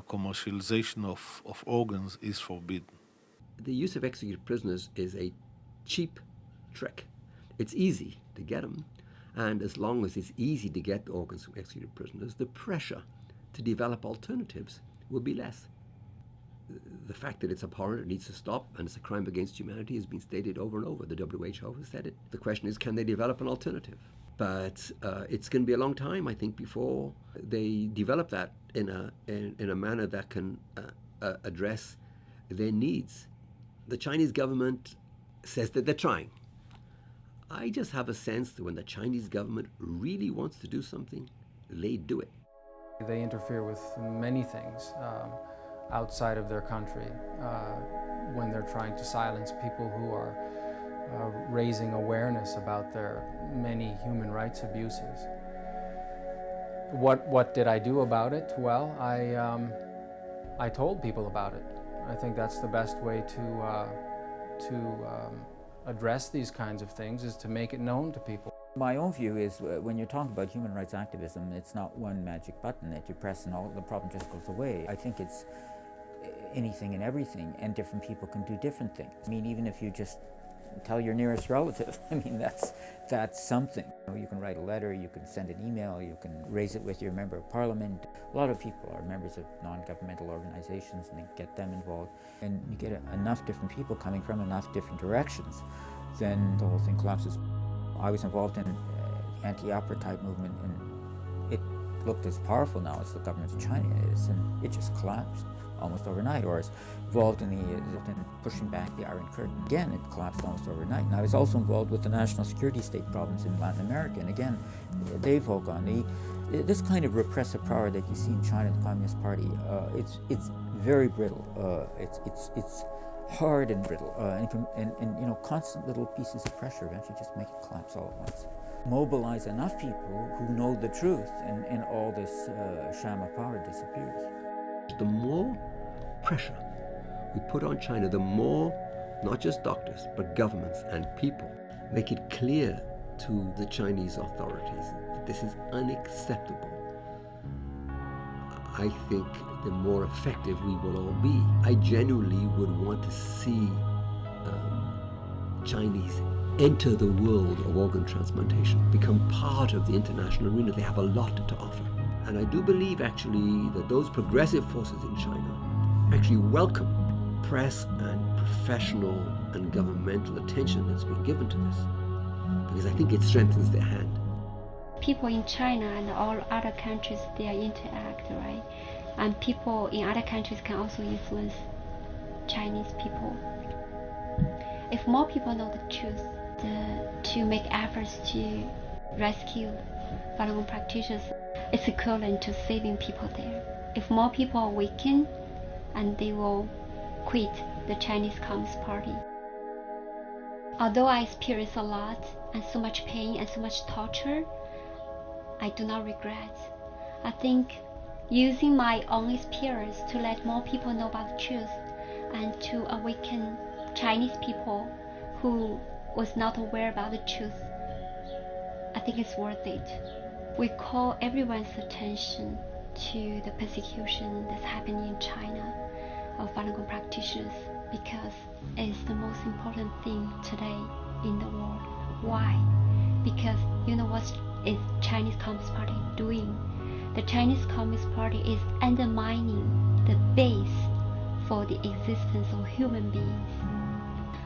commercialization of organs is forbidden. The use of executed prisoners is a cheap trick. It's easy to get them, and as long as it's easy to get organs from executed prisoners, the pressure to develop alternatives will be less. The fact that it's abhorrent, it needs to stop, and it's a crime against humanity has been stated over and over. The WHO has said it. The question is, can they develop an alternative? But it's going to be a long time, I think, before they develop that in a manner that can address their needs. The Chinese government says that they're trying. I just have a sense that when the Chinese government really wants to do something, they do it. They interfere with many things outside of their country when they're trying to silence people who are raising awareness about their many human rights abuses. What did I do about it? Well, I told people about it. I think that's the best way to address these kinds of things, is to make it known to people. My own view is when you're talking about human rights activism, it's not one magic button that you press and all the problem just goes away. I think it's anything and everything, and different people can do different things. I mean, even if you just tell your nearest relative, I mean, that's something. You can write a letter, you can send an email, you can raise it with your member of parliament. A lot of people are members of non-governmental organizations, and they get them involved. And you get enough different people coming from enough different directions, then the whole thing collapses. I was involved in the anti-apartheid movement, and it looked as powerful now as the government of China is, and it just collapsed almost overnight. Or I was involved in pushing back the Iron Curtain. Again, it collapsed almost overnight. And I was also involved with the national security state problems in Latin America, and again, they've all gone. This kind of repressive power that you see in China, the Communist Party, it's very brittle. It's hard and brittle, and constant little pieces of pressure eventually just make it collapse all at once. Mobilize enough people who know the truth, and all this sham of power disappears. The more pressure we put on China, the more, not just doctors, but governments and people make it clear to the Chinese authorities that this is unacceptable. I think the more effective we will all be. I genuinely would want to see Chinese enter the world of organ transplantation, become part of the international arena. They have a lot to offer. And I do believe actually that those progressive forces in China actually welcome press and professional and governmental attention that's been given to this, because I think it strengthens their hand. People in China and all other countries, they interact, right? And people in other countries can also influence Chinese people. If more people know the truth, to make efforts to rescue Falun Gong practitioners, it's equivalent to saving people there. If more people awaken, and they will quit the Chinese Communist Party. Although I experienced a lot and so much pain and so much torture, I do not regret. I think using my own experience to let more people know about the truth and to awaken Chinese people who was not aware about the truth, I think it's worth it. We call everyone's attention to the persecution that's happening in China of Falun Gong practitioners, because it's the most important thing today in the world. Why? Because you know what is Chinese Communist Party doing? The Chinese Communist Party is undermining the base for the existence of human beings.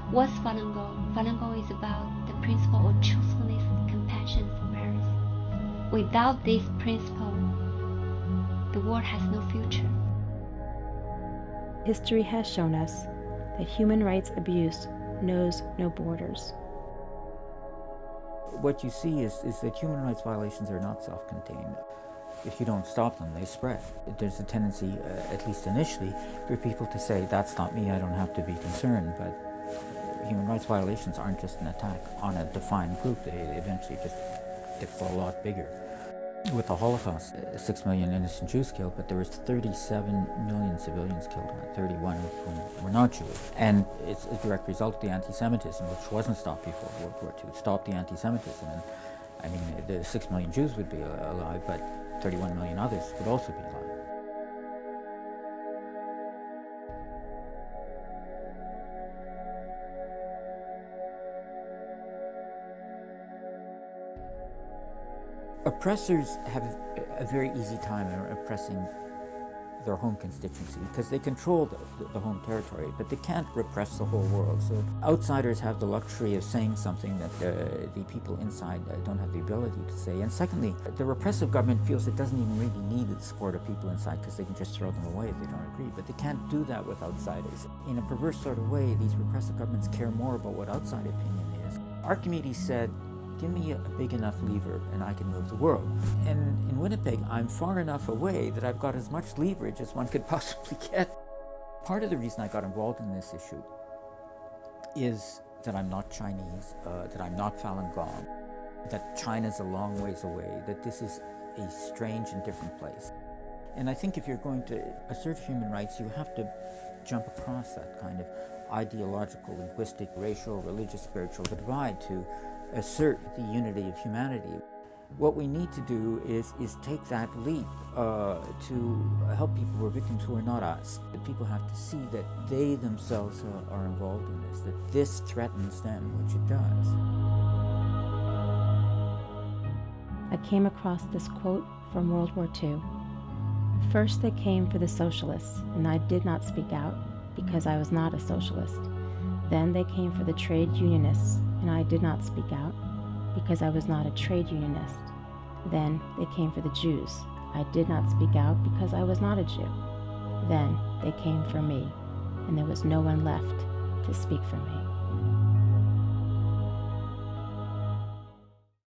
What's Falun Gong? Falun Gong is about the principle of truthfulness, compassion, forbearance. Without this principle, the world has no future. History has shown us that human rights abuse knows no borders. What you see is that human rights violations are not self-contained. If you don't stop them, they spread. There's a tendency, at least initially, for people to say, that's not me, I don't have to be concerned. But human rights violations aren't just an attack on a defined group. They eventually just get a lot bigger. With the Holocaust, 6 million innocent Jews killed, but there was 37 million civilians killed, 31 of whom were not Jewish. And it's a direct result of the anti-Semitism, which wasn't stopped before World War II. It stopped the anti-Semitism. And I mean, the 6 million Jews would be alive, but 31 million others would also be alive. Oppressors have a very easy time oppressing their home constituency because they control the home territory, but they can't repress the whole world. So outsiders have the luxury of saying something that the people inside don't have the ability to say. And secondly, the repressive government feels it doesn't even really need the support of people inside because they can just throw them away if they don't agree. But they can't do that with outsiders. In a perverse sort of way, these repressive governments care more about what outside opinion is. Archimedes said, give me a big enough lever and I can move the world. And in Winnipeg, I'm far enough away that I've got as much leverage as one could possibly get. Part of the reason I got involved in this issue is that I'm not Chinese, that I'm not Falun Gong, that China's a long ways away, that this is a strange and different place. And I think if you're going to assert human rights, you have to jump across that kind of ideological, linguistic, racial, religious, spiritual divide to assert the unity of humanity. What we need to do is take that leap to help people who are victims who are not us. That people have to see that they themselves are involved in this, that this threatens them, which it does. I came across this quote from World War II. First they came for the socialists, and I did not speak out because I was not a socialist. Then they came for the trade unionists, and I did not speak out because I was not a trade unionist. Then they came for the Jews. I did not speak out because I was not a Jew. Then they came for me, and there was no one left to speak for me.